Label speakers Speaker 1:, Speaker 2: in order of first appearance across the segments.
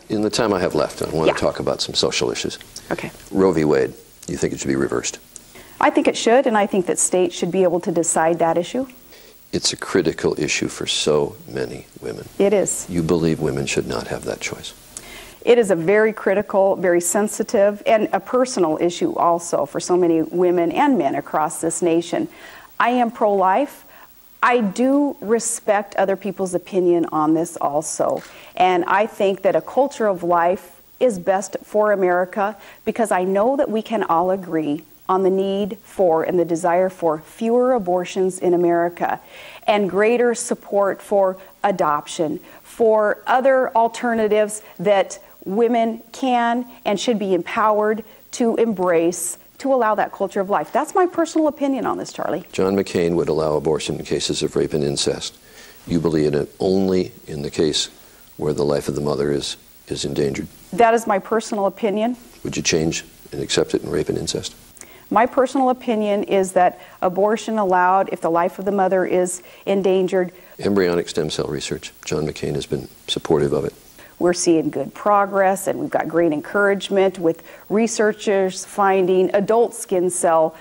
Speaker 1: In the time I have left, I want to talk about some social issues.
Speaker 2: Okay.
Speaker 1: Roe v. Wade, you think it should be reversed?
Speaker 2: I think it should, and I think that states should be able to decide that issue.
Speaker 1: It's a critical issue for so many women.
Speaker 2: It is.
Speaker 1: You believe women should not have that choice?
Speaker 2: It is a very critical, very sensitive, and a personal issue also for so many women and men across this nation. I am pro-life. I do respect other people's opinion on this also. And I think that a culture of life is best for America because I know that we can all agree on the need for and the desire for fewer abortions in America and greater support for adoption, for other alternatives that women can and should be empowered to embrace to allow that culture of life. That's my personal opinion on this, Charlie.
Speaker 1: John McCain would allow abortion in cases of rape and incest. You believe in it only in the case where the life of the mother is endangered?
Speaker 2: That is my personal opinion.
Speaker 1: Would you change and accept it in rape and incest?
Speaker 2: My personal opinion is that abortion allowed if the life of the mother is endangered.
Speaker 1: Embryonic stem cell research. John McCain has been supportive of it.
Speaker 2: We're seeing good progress, and we've got great encouragement with researchers finding adult skin cell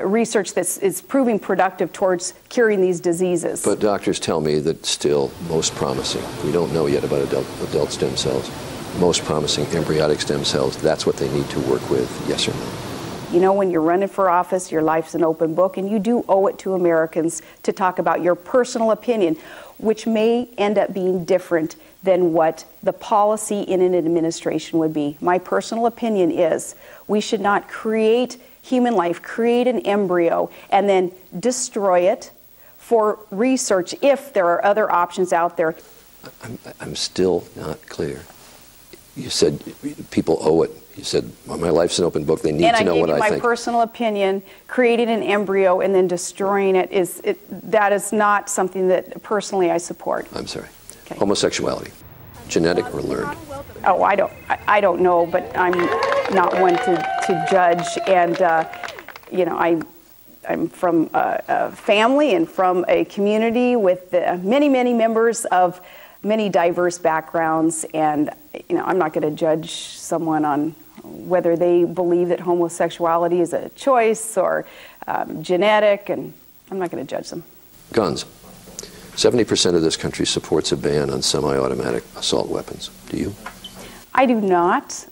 Speaker 2: research that is proving productive towards curing these diseases.
Speaker 1: But doctors tell me that still most promising, we don't know yet about adult stem cells, most promising embryonic stem cells, that's what they need to work with, yes or no?
Speaker 2: You know, when you're running for office, your life's an open book, and you do owe it to Americans to talk about your personal opinion, which may end up being different than what the policy in an administration would be. My personal opinion is we should not create human life, create an embryo, and then destroy it for research if there are other options out there.
Speaker 1: I'm still not clear. You said people owe it. You said, well, my life's an open book. They need to know what I think.
Speaker 2: And I gave you my personal opinion. Creating an embryo and then destroying it, that is not something that personally I support.
Speaker 1: I'm sorry. Okay. Homosexuality, genetic or learned?
Speaker 2: Oh, I don't know, but I'm not one to judge. And, you know, I'm from a family and from a community with many, many members of many diverse backgrounds, and you know, I'm not going to judge someone on whether they believe that homosexuality is a choice or genetic, and I'm not going to judge them.
Speaker 1: Guns. 70% of this country supports a ban on semi-automatic assault weapons. Do you?
Speaker 2: I do not.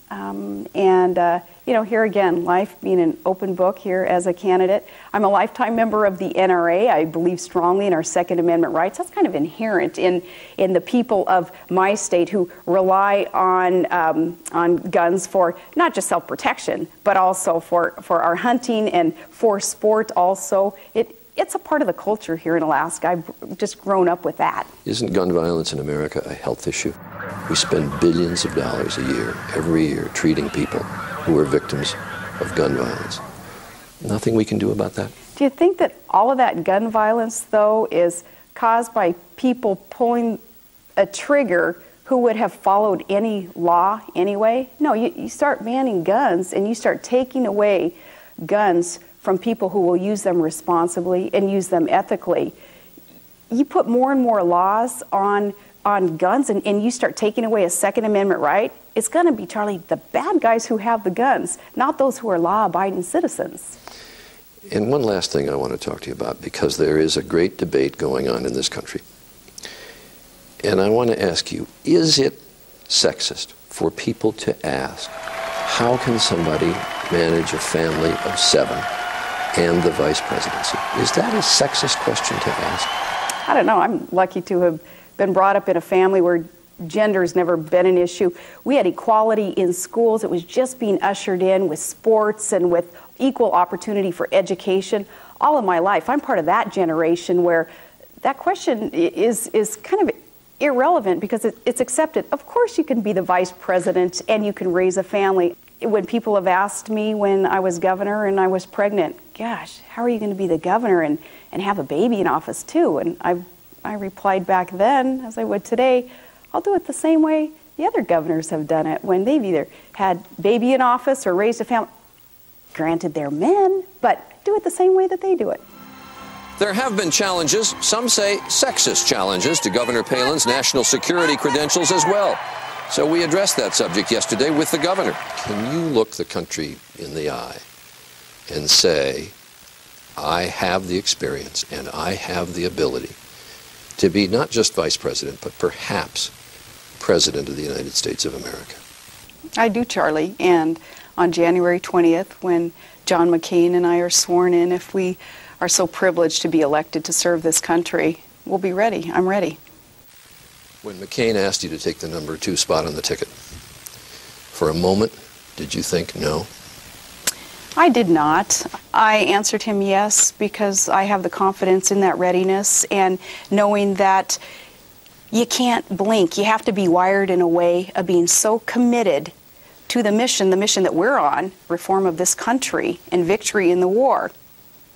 Speaker 2: You know, here again, life being an open book here as a candidate. I'm a lifetime member of the NRA. I believe strongly in our Second Amendment rights. That's kind of inherent in the people of my state who rely on guns for not just self-protection, but also for our hunting and for sport also. It's a part of the culture here in Alaska. I've just grown up with that.
Speaker 1: Isn't gun violence in America a health issue? We spend billions of dollars a year, every year, treating people who are victims of gun violence. Nothing we can do about that?
Speaker 2: Do you think that all of that gun violence, though, is caused by people pulling a trigger who would have followed any law anyway? No, you start banning guns and you start taking away guns from people who will use them responsibly and use them ethically. You put more and more laws on guns and you start taking away a Second Amendment right, it's going to be, Charlie, the bad guys who have the guns, not those who are law-abiding citizens.
Speaker 1: And one last thing I want to talk to you about, because there is a great debate going on in this country. And I want to ask you, is it sexist for people to ask, how can somebody manage a family of 7 and the vice presidency? Is that a sexist question to ask?
Speaker 2: I don't know. I'm lucky to have been brought up in a family where gender's never been an issue. We had equality in schools. It was just being ushered in with sports and with equal opportunity for education all of my life. I'm part of that generation where that question is kind of irrelevant because it's accepted. Of course you can be the vice president and you can raise a family. When people have asked me when I was governor and I was pregnant, gosh, how are you going to be the governor and have a baby in office too? And I replied back then, as I would today, I'll do it the same way the other governors have done it when they've either had baby in office or raised a family. Granted, they're men, but do it the same way that they do it.
Speaker 3: There have been challenges, some say sexist challenges, to Governor Palin's national security credentials as well. So we addressed that subject yesterday with the governor.
Speaker 1: Can you look the country in the eye and say, I have the experience and I have the ability to be not just vice president, but perhaps president of the United States of America?
Speaker 2: I do, Charlie. And on January 20th, when John McCain and I are sworn in, if we are so privileged to be elected to serve this country, we'll be ready. I'm ready.
Speaker 1: When McCain asked you to take the number 2 spot on the ticket, for a moment, did you think no?
Speaker 2: I did not. I answered him yes because I have the confidence in that readiness and knowing that you can't blink. You have to be wired in a way of being so committed to the mission that we're on, reform of this country and victory in the war.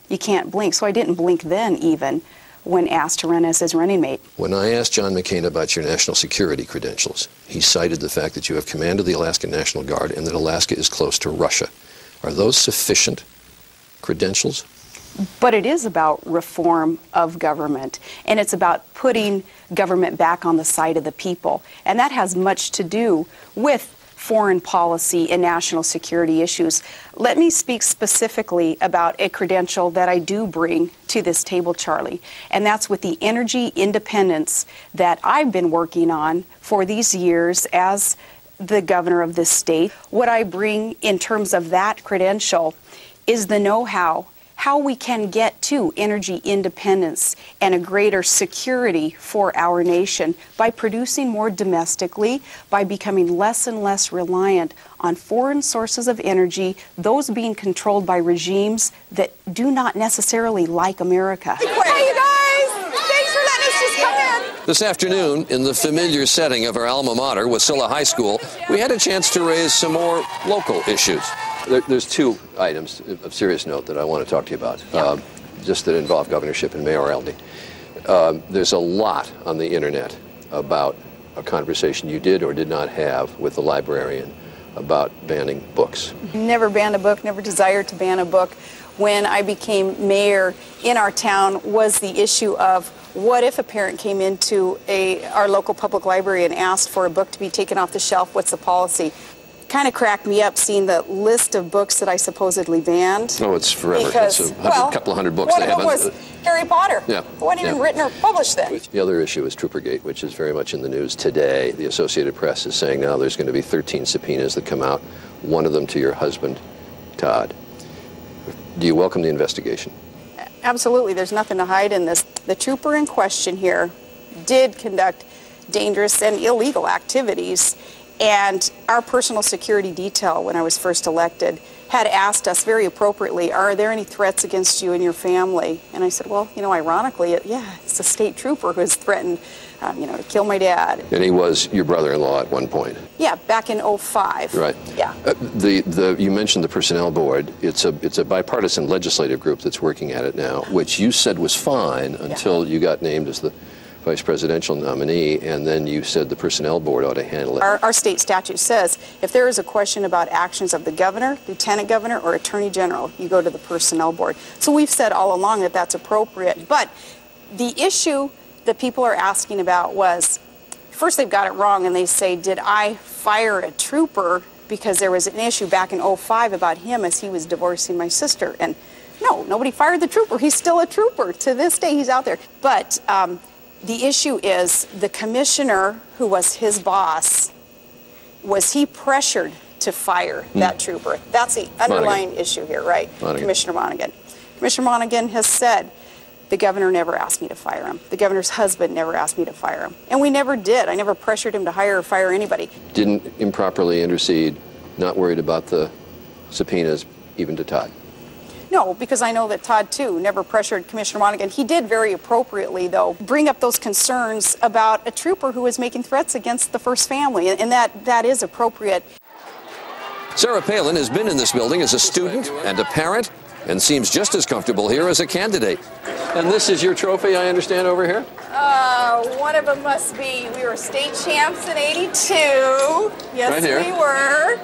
Speaker 2: You can't blink. So I didn't blink then even when asked to run as his running mate.
Speaker 1: When I asked John McCain about your national security credentials, he cited the fact that you have command of the Alaskan National Guard and that Alaska is close to Russia. Are those sufficient credentials?
Speaker 2: But it is about reform of government, and it's about putting government back on the side of the people. And that has much to do with foreign policy and national security issues. Let me speak specifically about a credential that I do bring to this table, Charlie, and that's with the energy independence that I've been working on for these years as the governor of this state. What I bring in terms of that credential is the know-how, how we can get to energy independence and a greater security for our nation by producing more domestically, by becoming less and less reliant on foreign sources of energy, those being controlled by regimes that do not necessarily like America.
Speaker 4: Hey, you guys! Thanks for letting us just come in.
Speaker 3: This afternoon, in the familiar setting of our alma mater, Wasilla High School, we had a chance to raise some more local issues.
Speaker 1: There's 2 items of serious note that I want to talk to you about, just that involve governorship and mayoralty. There's a lot on the internet about a conversation you did or did not have with the librarian about banning books.
Speaker 2: Never banned a book, never desired to ban a book. When I became mayor in our town was the issue of what if a parent came into our local public library and asked for a book to be taken off the shelf, what's the policy? Kind of cracked me up seeing the list of books that I supposedly banned.
Speaker 1: Oh, it's forever.
Speaker 2: Because,
Speaker 1: it's a couple of hundred books they have.
Speaker 2: One of them was Harry Potter.
Speaker 1: Yeah.
Speaker 2: It wasn't even written or published then.
Speaker 1: The other issue is Troopergate, which is very much in the news today. The Associated Press is saying now there's going to be 13 subpoenas that come out, one of them to your husband, Todd. Do you welcome the investigation?
Speaker 2: Absolutely. There's nothing to hide in this. The trooper in question here did conduct dangerous and illegal activities. And our personal security detail, when I was first elected, had asked us very appropriately, are there any threats against you and your family? And I said, well, ironically, it's a state trooper who has threatened, to kill my dad.
Speaker 1: And he was your brother-in-law at one point.
Speaker 2: Yeah, back in 2005.
Speaker 1: Right.
Speaker 2: Yeah.
Speaker 1: You mentioned the Personnel Board. It's a bipartisan legislative group that's working at it now, which you said was fine until you got named as the vice presidential nominee, and then you said the Personnel Board ought to handle it.
Speaker 2: Our state statute says if there is a question about actions of the governor, lieutenant governor, or attorney general, you go to the Personnel Board. So we've said all along that that's appropriate. But the issue that people are asking about was, first they've got it wrong and they say, did I fire a trooper because there was an issue back in 2005 about him as he was divorcing my sister? And no, nobody fired the trooper. He's still a trooper. To this day, he's out there. But the issue is the commissioner who was his boss, was he pressured to fire that trooper? That's the underlying issue here, right? Commissioner Monaghan. Commissioner Monaghan has said, the governor never asked me to fire him. The governor's husband never asked me to fire him. And we never did. I never pressured him to hire or fire anybody.
Speaker 1: Didn't improperly intercede, not worried about the subpoenas, even to Todd?
Speaker 2: No, because I know that Todd, too, never pressured Commissioner Monaghan. He did very appropriately, though, bring up those concerns about a trooper who was making threats against the first family, and that is appropriate.
Speaker 3: Sarah Palin has been in this building as a student and a parent and seems just as comfortable here as a candidate.
Speaker 1: And this is your trophy, I understand, over here?
Speaker 4: One of them must be, we were state champs in '82. Yes,
Speaker 1: right here.
Speaker 4: We were.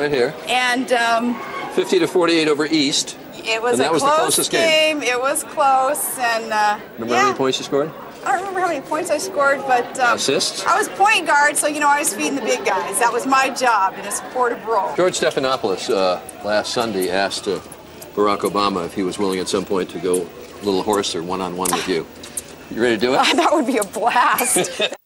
Speaker 1: Right here.
Speaker 4: And
Speaker 1: 50-48 over East.
Speaker 4: It was
Speaker 1: and that
Speaker 4: a
Speaker 1: was
Speaker 4: close
Speaker 1: the closest game.
Speaker 4: It was close. And
Speaker 1: remember how many points you scored?
Speaker 4: I don't remember how many points I scored, but
Speaker 3: assists?
Speaker 4: I was point guard, so you know I was feeding the big guys. That was my job in a supportive role.
Speaker 3: George Stephanopoulos last Sunday asked Barack Obama if he was willing at some point to go a little horse or one-on-one with you. You ready to do it?
Speaker 4: That would be a blast.